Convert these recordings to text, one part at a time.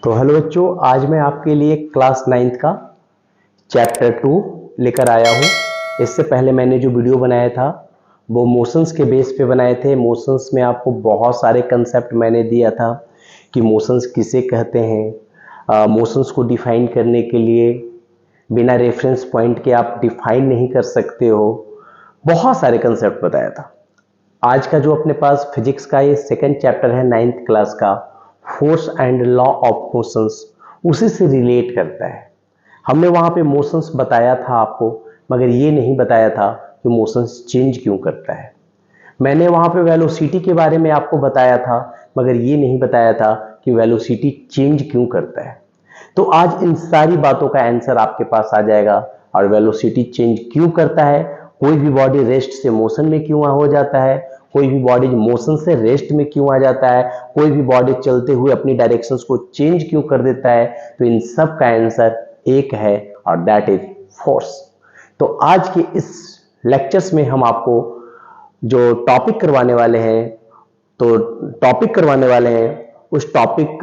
तो हेलो बच्चों, आज मैं आपके लिए क्लास 9th का चैप्टर 2 लेकर आया हूँ। इससे पहले मैंने जो वीडियो बनाया था वो मोशंस के बेस पे बनाए थे। मोशंस में आपको बहुत सारे कंसेप्ट मैंने दिया था कि मोशंस किसे कहते हैं। मोशंस को डिफाइन करने के लिए बिना रेफरेंस पॉइंट के आप डिफाइन नहीं कर सकते हो। बहुत सारे कंसेप्ट बताया था। आज का जो अपने पास फिजिक्स का ये सेकंड चैप्टर है 9th क्लास का, force and law of motions, उसी से रिलेट करता है। हमने वहां पे मोशंस बताया था आपको, मगर ये नहीं बताया था कि मोशंस चेंज क्यों करता है। मैंने वहां पे वेलोसिटी के बारे में आपको बताया था, मगर ये नहीं बताया था कि वेलोसिटी चेंज क्यों करता है। तो आज इन सारी बातों का आंसर आपके पास आ जाएगा। और वेलोसिटी चेंज क्यों करता है, कोई भी बॉडी रेस्ट से मोशन में क्यों हो जाता है, कोई भी बॉडी मोशन से रेस्ट में क्यों आ जाता है, कोई भी बॉडी चलते हुए अपनी डायरेक्शंस को चेंज क्यों कर देता है। तो इन सब का आंसर एक है और दैट इज फोर्स। तो आज के इस लेक्चर्स में हम आपको जो टॉपिक करवाने वाले हैं, उस टॉपिक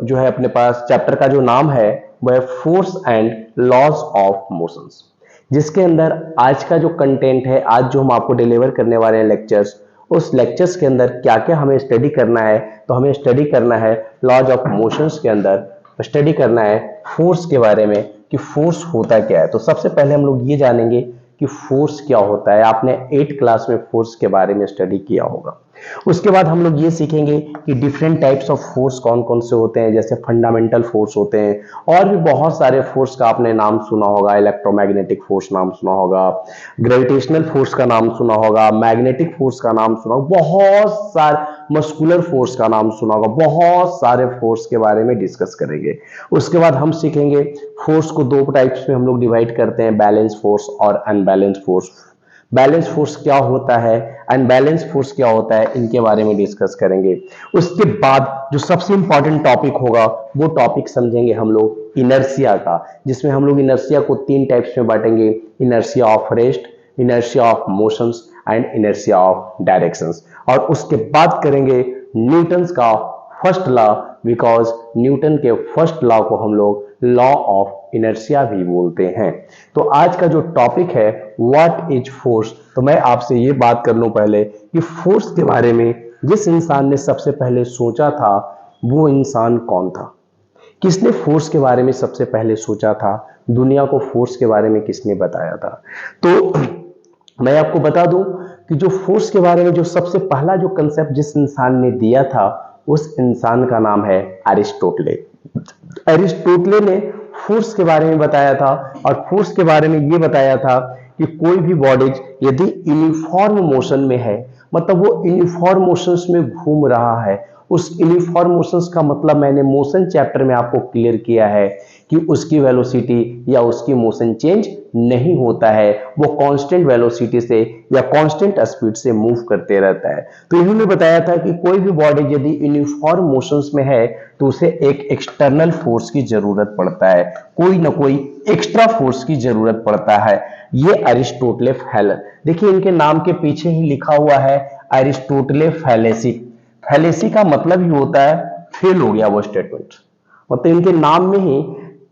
जो है अपने पास चैप्टर का जो नाम है वह है force and laws of motions, जिसके अंदर आज का जो कंटेंट है, आज जो हम आपको डिलीवर करने वाले हैं लेक्चर्स, उस लेक्चर्स के अंदर क्या क्या हमें स्टडी करना है। तो हमें स्टडी करना है लॉज ऑफ मोशंस के अंदर, स्टडी करना है फोर्स के बारे में कि फोर्स होता क्या है। तो सबसे पहले हम लोग ये जानेंगे कि फोर्स क्या होता है। आपने 8th क्लास में फोर्स के बारे में स्टडी किया होगा। उसके बाद हम लोग ये सीखेंगे कि डिफरेंट टाइप्स ऑफ फोर्स कौन कौन से होते हैं, जैसे फंडामेंटल फोर्स होते हैं और भी बहुत सारे फोर्स का आपने नाम सुना होगा। इलेक्ट्रोमैग्नेटिक फोर्स नाम सुना होगा, ग्रेविटेशनल फोर्स का नाम सुना होगा, मैग्नेटिक फोर्स का नाम सुना होगा, बहुत सारे मस्कुलर फोर्स का नाम सुना होगा। बहुत सारे फोर्स के बारे में डिस्कस करेंगे। उसके बाद हम सीखेंगे फोर्स को दो टाइप्स में हम लोग डिवाइड करते हैं, बैलेंस फोर्स और अनबैलेंस फोर्स। बैलेंस फोर्स क्या होता है, अनबैलेंस फोर्स क्या होता है, इनके बारे में डिस्कस करेंगे। उसके बाद जो सबसे इंपॉर्टेंट टॉपिक होगा वो टॉपिक समझेंगे हम लोग इनर्शिया का, जिसमें हम लोग इनर्शिया को 3 टाइप्स में बांटेंगे, inertia of rest, inertia of motions and inertia of directions. और उसके बाद करेंगे न्यूटन्स का फर्स्ट लॉ, बिकॉज न्यूटन के फर्स्ट लॉ को हम लोग लॉ ऑफ इनर्शिया भी बोलते हैं। तो आज का जो टॉपिक है व्हाट इज फोर्स, तो मैं आपसे ये बात कर लूं पहले कि फोर्स के बारे में जिस इंसान ने सबसे पहले सोचा था वो इंसान कौन था। किसने फोर्स के बारे में सबसे पहले सोचा था, दुनिया को फोर्स के बारे में किसने बताया था। तो मैं आपको बता दूं कि जो फोर्स के बारे में जो सबसे पहला जो कंसेप्ट जिस इंसान ने दिया था, उस इंसान का नाम है अरिस्टोटले। अरिस्टोटले ने फोर्स के बारे में बताया था और फोर्स के बारे में ये बताया था कि कोई भी बॉडीज यदि यूनिफॉर्म मोशन में है, मतलब वो यूनिफॉर्म मोशंस में घूम रहा है, उस यूनिफॉर्म मोशंस का मतलब मैंने मोशन चैप्टर में आपको क्लियर किया है कि उसकी वेलोसिटी या उसकी मोशन चेंज नहीं होता है, वो कांस्टेंट वेलोसिटी से या कांस्टेंट स्पीड से मूव करते रहता है। तो इन्होंने बताया था कि कोई भी बॉडी यदि यूनिफॉर्म मोशंस में है तो उसे एक एक्सटर्नल फोर्स की जरूरत पड़ता है, कोई ना कोई एक्स्ट्रा फोर्स की जरूरत पड़ता है। ये अरिस्टोटले फैलर, देखिए इनके नाम के पीछे ही लिखा हुआ है अरिस्टोटले फैलेसी। फैलेसी का मतलब ही होता है फेल हो गया वो स्टेटमेंट, मतलब इनके नाम में ही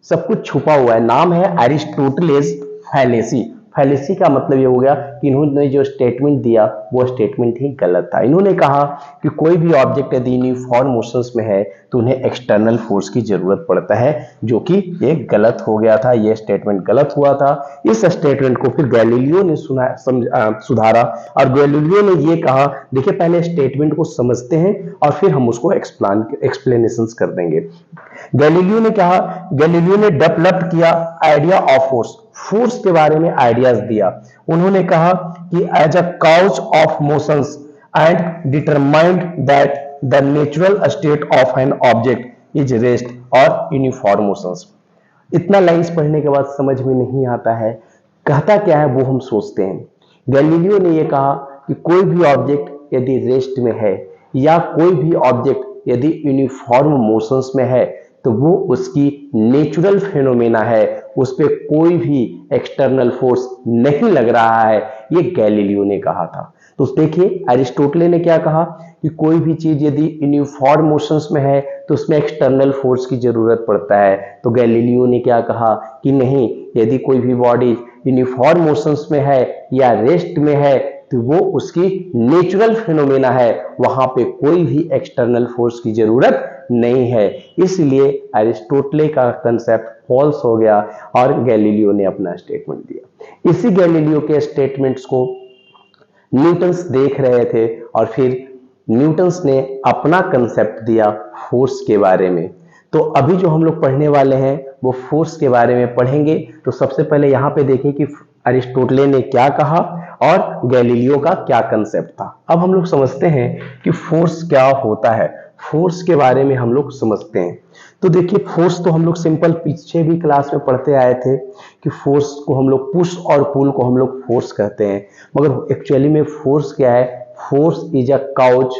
सब कुछ छुपा हुआ है। नाम है अरिस्टोटलेस फैलेसी। फैलेसी का मतलब ये हो गया कि इन्होंने जो स्टेटमेंट दिया वो स्टेटमेंट ही गलत था। इन्होंने कहा कि कोई भी ऑब्जेक्ट यदि यूनिफॉर्म मोशंस में है तो उन्हें एक्सटर्नल फोर्स की जरूरत पड़ता है, जो कि ये गलत हो गया था, ये स्टेटमेंट गलत हुआ था। इस स्टेटमेंट को फिर गैलीलियो ने सुधारा और गैलीलियो ने ये कहा, देखिए पहले स्टेटमेंट को समझते हैं और फिर हम उसको एक्सप्लेनेशंस कर देंगे। गैलीलियो ने कहा, गैलीलियो ने डेवलप किया आइडिया ऑफ फोर्स, फोर्स के बारे में आइडियाज दिया। उन्होंने कहा कि as a cause of motions and determined that the natural state of an object is rest और यूनिफॉर्म मोशंस। इतना लाइंस पढ़ने के बाद समझ में नहीं आता है कहता क्या है, वो हम सोचते हैं। गैलीलियो ने यह कहा कि कोई भी ऑब्जेक्ट यदि रेस्ट में है या कोई भी ऑब्जेक्ट यदि यूनिफॉर्म मोशंस में है तो वो उसकी नेचुरल फेनोमेना है, उस पर कोई भी एक्सटर्नल फोर्स नहीं लग रहा है, ये गैलीलियो ने कहा था। तो देखिए अरिस्टोटले ने क्या कहा कि कोई भी चीज यदि यूनिफॉर्म मोशंस में है तो उसमें एक्सटर्नल फोर्स की जरूरत पड़ता है। तो गैलीलियो ने क्या कहा कि नहीं, यदि कोई भी बॉडी यूनिफॉर्म मोशंस में है या रेस्ट में है तो वो उसकी नेचुरल फिनोमेना है, वहां पे कोई भी एक्सटर्नल फोर्स की जरूरत नहीं है। इसलिए अरिस्टोटले का कंसेप्ट फॉल्स हो गया और गैलीलियो ने अपना स्टेटमेंट दिया। इसी गैलीलियो के स्टेटमेंट्स को न्यूटन्स देख रहे थे और फिर न्यूटन्स ने अपना कंसेप्ट दिया फोर्स के बारे में। तो अभी जो हम लोग पढ़ने वाले हैं वो फोर्स के बारे में पढ़ेंगे। तो सबसे पहले यहां पे देखें कि अरिस्टोटले ने क्या कहा और गैलीलियो का क्या कंसेप्ट था। अब हम लोग समझते हैं कि फोर्स क्या होता है, फोर्स के बारे में हम लोग समझते हैं। तो देखिए फोर्स तो हम लोग सिंपल पीछे भी क्लास में पढ़ते आए थे कि फोर्स को हम लोग पुश और पुल को हम लोग फोर्स कहते हैं, मगर एक्चुअली में फोर्स क्या है? Force is a cause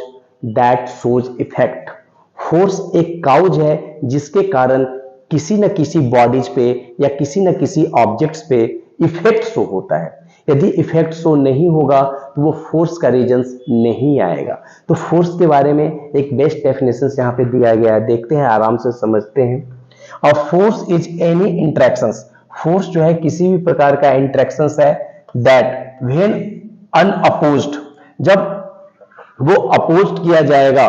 that shows effect. Force एक काउज है जिसके कारण किसी न किसी बॉडीज पे या किसी न किसी ऑब्जेक्ट्स पे इफेक्ट शो होता है। यदि इफेक्ट शो नहीं होगा तो वो फोर्स का रीजंस नहीं आएगा। तो फोर्स के बारे में एक बेस्ट डेफिनेशन यहाँ पे दिया गया है, देखते हैं, आराम से समझते हैं। और force is any interactions, force जो है किसी भी प्रकार का इंटरेक्शंस है दैट व्हेन अनअपोज्ड, जब वो अपोज्ड किया जाएगा,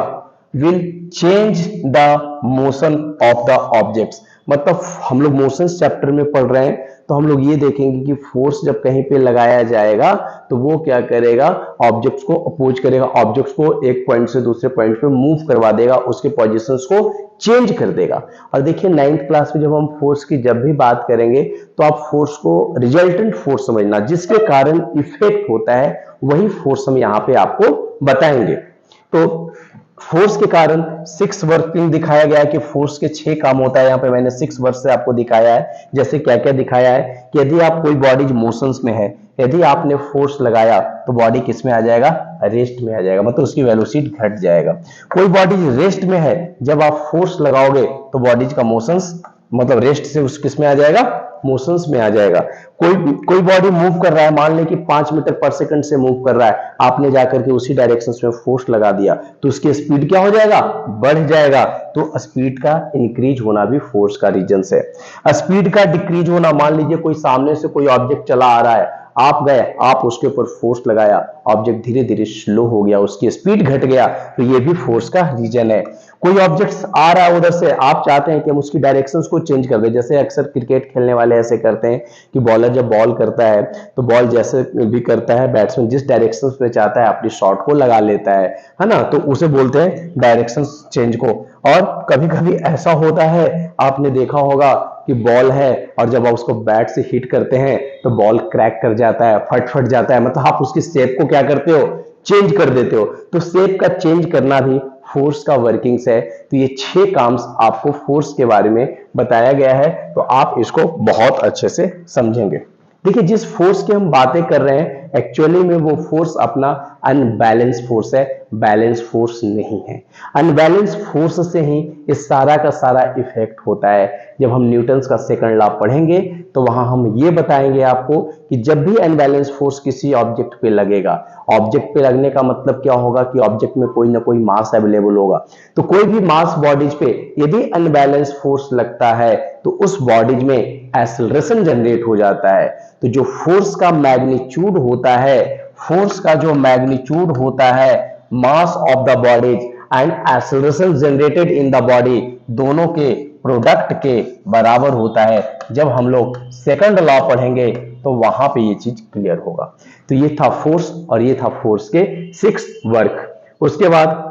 will change the motion of the objects. मतलब हम लोग मोशंस चैप्टर में पढ़ रहे हैं तो हम लोग ये देखेंगे कि फोर्स जब कहीं पे लगाया जाएगा तो वो क्या करेगा? ऑब्जेक्ट्स को अपोज करेगा, ऑब्जेक्ट्स को एक पॉइंट से दूसरे पॉइंट पे मूव करवा देगा, उसके पोजीशंस को चेंज कर देगा। और देखिए 9th क्लास में जब हम फोर्स की जब भी बात करेंगे तो आप फोर्स को रिजल्टेंट फोर्स समझना, जिसके कारण इफेक्ट होता है, वही फोर्स हम यहाँ पे आपको बताएंगे। तो फोर्स के कारण 6 वर्किंग दिखाया गया है कि फोर्स के 6 काम होता है। यहाँ पे मैंने 6 वर्ड से आपको दिखाया है। जैसे क्या क्या दिखाया है कि यदि आप कोई बॉडी मोशंस में है, यदि आपने फोर्स लगाया तो बॉडी किस में आ जाएगा? रेस्ट में आ जाएगा, मतलब उसकी वेलोसिटी घट जाएगा। कोई बॉडी रेस्ट में है, जब आप फोर्स लगाओगे तो बॉडी का मोशंस मतलब रेस्ट से उस किस में आ जाएगा? मोशंस में आ जाएगा। कोई बॉडी मूव कर रहा है, मान लें कि 5 मीटर पर सेकंड से मूव कर रहा है, आपने जाकर के उसी डायरेक्शन में फोर्स लगा दिया तो उसकी स्पीड क्या हो जाएगा? बढ़ जाएगा। तो स्पीड का इंक्रीज होना भी फोर्स का रीजन है। स्पीड का डिक्रीज होना, मान लीजिए कोई सामने से कोई ऑब्जेक्ट चला आ रहा है, आप गए, आप उसके ऊपर फोर्स लगाया, ऑब्जेक्ट धीरे धीरे स्लो हो गया, उसकी स्पीड घट गया, तो ये भी फोर्स का रीजन है। कोई ऑब्जेक्ट आ रहा है उधर से, आप चाहते हैं कि हम उसकी डायरेक्शंस को चेंज कर दें। जैसे अक्सर क्रिकेट खेलने वाले ऐसे करते हैं कि बॉलर जब बॉल करता है तो बॉल जैसे भी करता है, बैट्समैन जिस डायरेक्शन में चाहता है अपनी शॉट को लगा लेता है ना, तो उसे बोलते हैं डायरेक्शन चेंज को। और कभी कभी ऐसा होता है, आपने देखा होगा कि बॉल है और जब आप उसको बैट से हिट करते हैं तो बॉल क्रैक कर जाता है, फट जाता है, मतलब आप उसकी शेप को क्या करते हो? चेंज कर देते हो। तो शेप का चेंज करना भी फोर्स का वर्किंग्स है। तो ये 6 काम्स आपको फोर्स के बारे में बताया गया है, तो आप इसको बहुत अच्छे से समझेंगे। देखिए जिस फोर्स की हम बातें कर रहे हैं एक्चुअली में वो फोर्स अपना अनबैलेंस फोर्स है, बैलेंस फोर्स नहीं है। अनबैलेंस फोर्स से ही इस सारा का सारा इफेक्ट होता है। जब हम न्यूटन्स का सेकंड लॉ पढ़ेंगे तो वहां हम ये बताएंगे आपको कि जब भी अनबैलेंस फोर्स किसी ऑब्जेक्ट पे लगेगा, ऑब्जेक्ट पे लगने का मतलब क्या होगा कि ऑब्जेक्ट में कोई ना कोई मास अवेलेबल होगा। तो कोई भी मास बॉडीज पे यदि अनबैलेंस फोर्स लगता है तो उस बॉडीज में एक्सेलरेशन जनरेट हो जाता है। तो जो फोर्स का मैग्नीट्यूड होता है, फोर्स का जो मैग्नीट्यूड होता है, mass of the bodies and acceleration generated in the body, दोनों के प्रोडक्ट के बराबर होता है। जब हम लोग सेकंड लॉ पढ़ेंगे तो वहां पे ये चीज क्लियर होगा। तो ये था फोर्स और ये था फोर्स के 6 वर्क। उसके बाद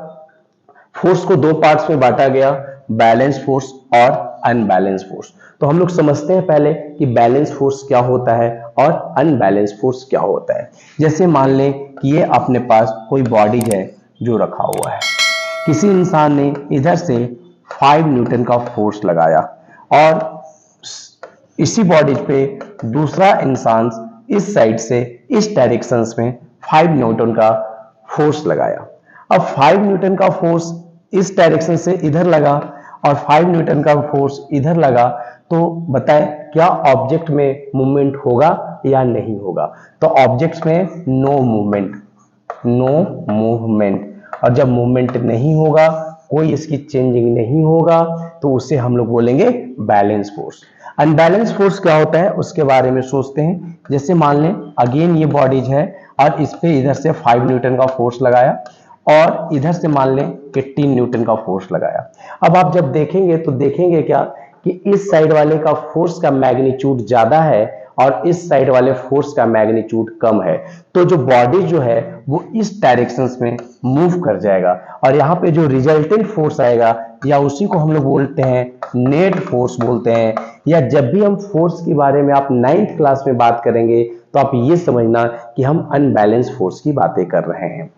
फोर्स को 2 पार्ट्स में बांटा गया, बैलेंस फोर्स और अनबैलेंस फोर्स। तो हम लोग समझते हैं पहले कि बैलेंस फोर्स क्या होता है और अनबैलेंस फोर्स क्या होता है। जैसे मान लें कि ये अपने पास कोई बॉडी है जो रखा हुआ है, किसी इंसान ने इधर से 5 न्यूटन का फोर्स लगाया और इसी बॉडी पे दूसरा इंसान इस साइड से इस डायरेक्शन में 5 न्यूटन का फोर्स लगाया। अब 5 न्यूटन का फोर्स इस डायरेक्शन से इधर लगा और 5 न्यूटन का फोर्स इधर लगा, तो बताएं क्या ऑब्जेक्ट में मूवमेंट होगा या नहीं होगा? तो ऑब्जेक्ट में नो मूवमेंट, नो मूवमेंट। और जब मूवमेंट नहीं होगा, कोई इसकी चेंजिंग नहीं होगा, तो उसे हम लोग बोलेंगे बैलेंस फोर्स। अनबैलेंस फोर्स क्या होता है उसके बारे में सोचते हैं। जैसे मान लें अगेन ये बॉडीज है और इस पे इधर से 5 न्यूटन का फोर्स लगाया और इधर से मान लें 18 न्यूटन का फोर्स लगाया। अब आप जब देखेंगे तो देखेंगे क्या कि इस साइड वाले का फोर्स का मैग्नीट्यूड ज्यादा है और इस साइड वाले फोर्स का मैग्नीट्यूड कम है, तो जो बॉडी जो है वो इस डायरेक्शंस में मूव कर जाएगा और यहाँ पे जो रिजल्टेंट फोर्स आएगा या उसी को हम लोग बोलते हैं नेट फोर्स बोलते हैं। या जब भी हम फोर्स के बारे में आप 9th क्लास में बात करेंगे तो आप ये समझना कि हम अनबैलेंस फोर्स की बातें कर रहे हैं।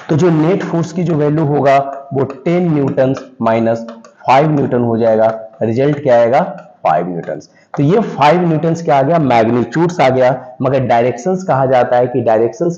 तो जो नेट फोर्स की जो वैल्यू होगा वो 10 न्यूटन माइनस 5 न्यूटन हो जाएगा। रिजल्ट क्या आएगा 5 न्यूटन। तो ये 5 न्यूटन क्या आ गया, मैग्नीट्यूड्स आ गया, मगर डायरेक्शंस कहा जाता है कि डायरेक्शंस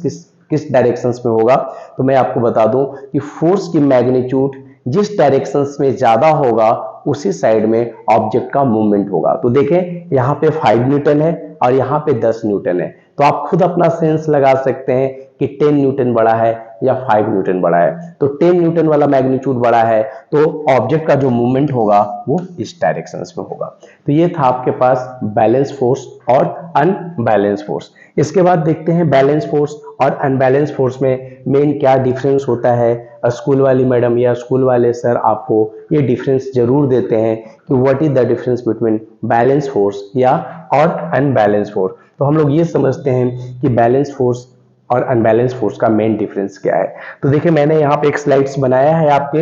किस डायरेक्शंस में होगा। तो मैं आपको बता दूं कि फोर्स की मैग्नीट्यूड जिस डायरेक्शंस में ज्यादा होगा उसी साइड में ऑब्जेक्ट का मूवमेंट होगा। तो देखें यहाँ पे 5 न्यूटन है और यहाँ पे 10 न्यूटन है, तो आप खुद अपना सेंस लगा सकते हैं कि 10 न्यूटन बड़ा है या 5 न्यूटन बड़ा है। तो 10 न्यूटन वाला मैग्नीट्यूड बड़ा है तो ऑब्जेक्ट का जो मूवमेंट होगा वो इस डायरेक्शन में होगा। तो ये था आपके पास बैलेंस फोर्स और अनबैलेंस फोर्स। इसके बाद देखते हैं बैलेंस फोर्स और अनबैलेंस फोर्स में मेन क्या डिफरेंस होता है। स्कूल वाली मैडम या स्कूल वाले सर आपको ये डिफरेंस जरूर देते हैं कि what is the difference between balance force या और अनबैलेंस फोर्स। तो हम लोग ये समझते हैं कि बैलेंस फोर्स और अनबैलेंस फोर्स का मेन डिफरेंस क्या है। तो देखिए मैंने यहाँ पे एक स्लाइड्स बनाया है आपके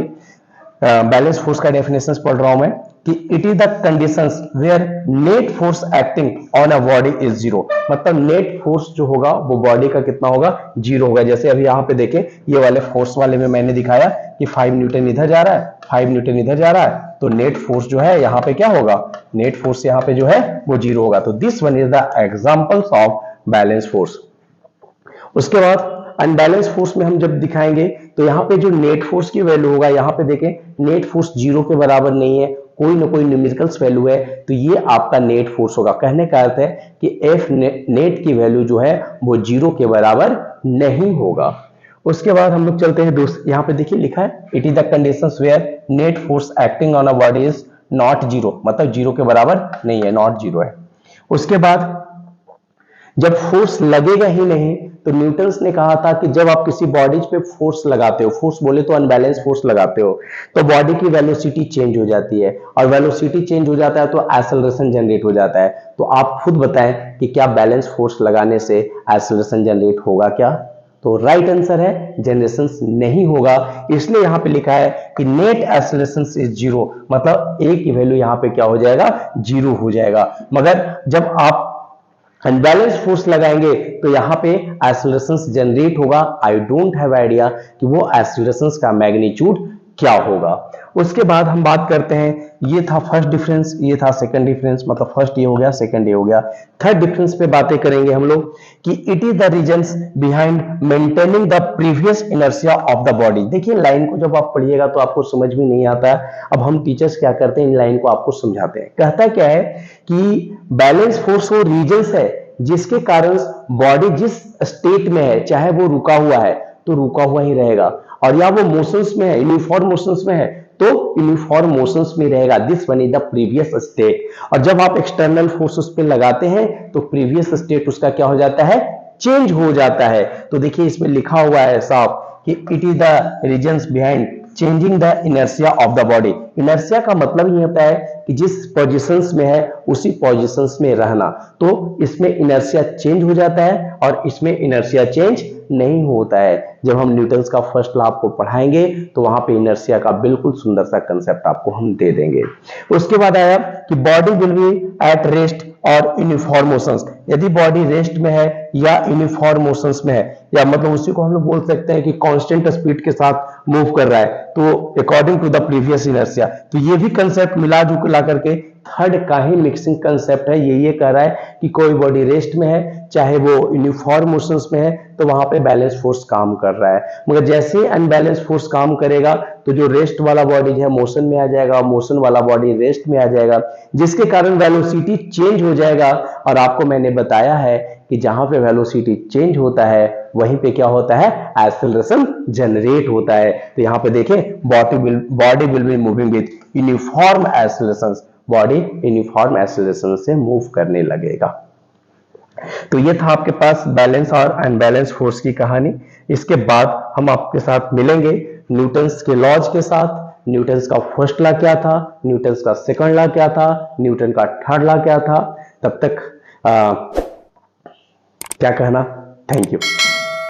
बैलेंस फोर्स का डेफिनेशंस पढ़ रहा हूं मैं कि it is the conditions where net force acting on a body is zero. मतलब नेट फोर्स जो होगा वो बॉडी का कितना होगा, जीरो होगा। जैसे अभी यहाँ पे देखें ये वाले फोर्स वाले में मैंने दिखाया कि 5 न्यूटन इधर जा रहा है, 5 न्यूटन इधर जा रहा है, तो नेट फोर्स जो है यहाँ पे क्या होगा, नेट फोर्स यहाँ पे जो है वो जीरो होगा। तो this one is the examples of balance force. उसके बाद अनबैलेंस फोर्स में हम जब दिखाएंगे तो यहाँ पे जो नेट फोर्स की वैल्यू होगा, यहाँ पे देखें नेट फोर्स जीरो के बराबर नहीं है, कोई ना कोई न्यूमेरिकल्स वैल्यू है, तो ये आपका नेट फोर्स होगा। कहने का अर्थ है कि एफ नेट की वैल्यू जो है वो जीरो के बराबर नहीं होगा। उसके बाद हम लोग चलते हैं दोस्त, यहाँ पे देखिए लिखा है it is the conditions where net force acting on a body is not zero, मतलब जीरो के बराबर नहीं है, नॉट जीरो है। उसके बाद जब फोर्स लगेगा ही नहीं, तो न्यूटन्स ने कहा था कि जब आप किसी बॉडी पे फोर्स लगाते हो, फोर्स बोले तो अनबैलेंस फोर्स लगाते हो, तो बॉडी की वेलोसिटी चेंज हो जाती है और वेलोसिटी चेंज हो जाता है तो एक्सेलरेशन जनरेट हो जाता है। तो आप खुद बताएं कि क्या बैलेंस फोर्स लगाने से एक्सेलरेशन जनरेट होगा क्या? तो राइट आंसर है जनरेशन नहीं होगा। इसलिए यहां पे लिखा है कि नेट एक्सेलरेशन इज जीरो, मतलब ए की वैल्यू यहां पे क्या हो जाएगा, जीरो हो जाएगा। मगर जब आप अनबैलेंस फोर्स लगाएंगे तो यहां पे एक्सेलरेशंस जनरेट होगा। आई डोंट हैव आइडिया कि वो एक्सेलरेशंस का मैग्नीट्यूड क्या होगा। उसके बाद हम बात करते हैं, ये था फर्स्ट डिफरेंस, ये था सेकंड डिफरेंस, मतलब फर्स्ट ये हो गया, सेकंड ये हो गया। थर्ड डिफरेंस पे बातें करेंगे हम लोग कि it is the reasons behind maintaining the previous inertia of the body. देखिए लाइन को जब आप पढ़िएगा तो आपको समझ में नहीं आता। अब हम टीचर्स क्या करते हैं, इन लाइन को आपको समझाते हैं। कहता क्या है कि बैलेंस फोर्स वो रीजंस है जिसके कारण बॉडी जिस स्टेट में है, चाहे वो रुका हुआ है तो रुका हुआ ही रहेगा, और या वो मोशंस में है, यूनिफॉर्म मोशंस में है तो यूनिफॉर्म मोशंस में रहेगा। This one is the previous state. और जब आप एक्सटर्नल फोर्स उस पर लगाते हैं तो प्रीवियस स्टेट उसका क्या हो जाता है, चेंज हो जाता है। तो देखिए इसमें लिखा हुआ है साफ कि it is the reasons behind changing the inertia of the body. Inertia का मतलब ये होता है कि जिस पोजीशंस में है उसी पोजीशंस में रहना। तो इसमें इनर्शिया चेंज हो जाता है और इसमें इनर्शिया चेंज नहीं होता है। जब हम न्यूटन्स का फर्स्ट लॉ आपको पढ़ाएंगे तो वहां पे इनर्शिया का बिल्कुल सुंदर सा कंसेप्ट आपको हम दे देंगे। उसके बाद आया कि body will be at rest और यूनिफॉर्म मोशंस। यदि बॉडी रेस्ट में है या यूनिफॉर्म मोशंस में है, या मतलब उसी को हम लोग बोल सकते हैं कि कांस्टेंट स्पीड के साथ मूव कर रहा है, तो according to the previous inertia. तो ये भी कंसेप्ट मिला जुला करके थर्ड का ही मिक्सिंग कंसेप्ट है। ये कह रहा है कि कोई बॉडी रेस्ट में है चाहे वो यूनिफॉर्म मोशंस में है तो वहां पे बैलेंस फोर्स काम कर रहा है। मगर जैसे ही अनबैलेंस फोर्स काम करेगा तो जो रेस्ट वाला बॉडी है मोशन में आ जाएगा, मोशन वाला बॉडी रेस्ट में आ जाएगा, जिसके कारण वेलोसिटी चेंज हो जाएगा। और आपको मैंने बताया है कि जहां पे वेलोसिटी चेंज होता है वहीं पे क्या होता है, एक्सेलरेशन जनरेट होता है। तो यहां पे देखें, body will be moving with uniform acceleration, body uniform acceleration से मूव करने लगेगा। तो ये था आपके पास बैलेंस और अनबैलेंस फोर्स की कहानी। इसके बाद हम आपके साथ मिलेंगे न्यूटन्स के लॉज के साथ। न्यूटन्स का फर्स्ट लॉ क्या था, न्यूटन्स का सेकंड लॉ क्या था, न्यूटन का थर्ड लॉ क्या था। तब तक क्या कहना, थैंक यू।